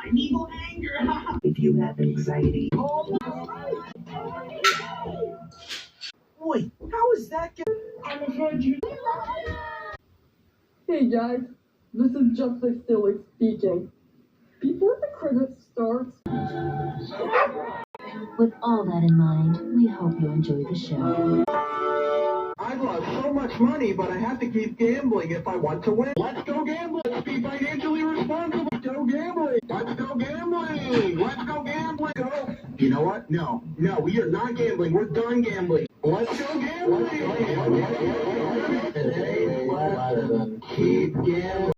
Primeval anger. If you have anxiety. Wait, how is that? I'm afraid you. Hey guys, this is Justice Silly speaking. Before the credits start, With all that in mind, we hope you enjoy the show. I've lost so much money, but I have to keep gambling if I want to win. Let's go gambling. Let's be financially responsible. Let's go gambling. Let's go gambling. Let's go gambling. Go. You know what? No, we are not gambling. We're done gambling. Let's go gambling. Today, keep gambling.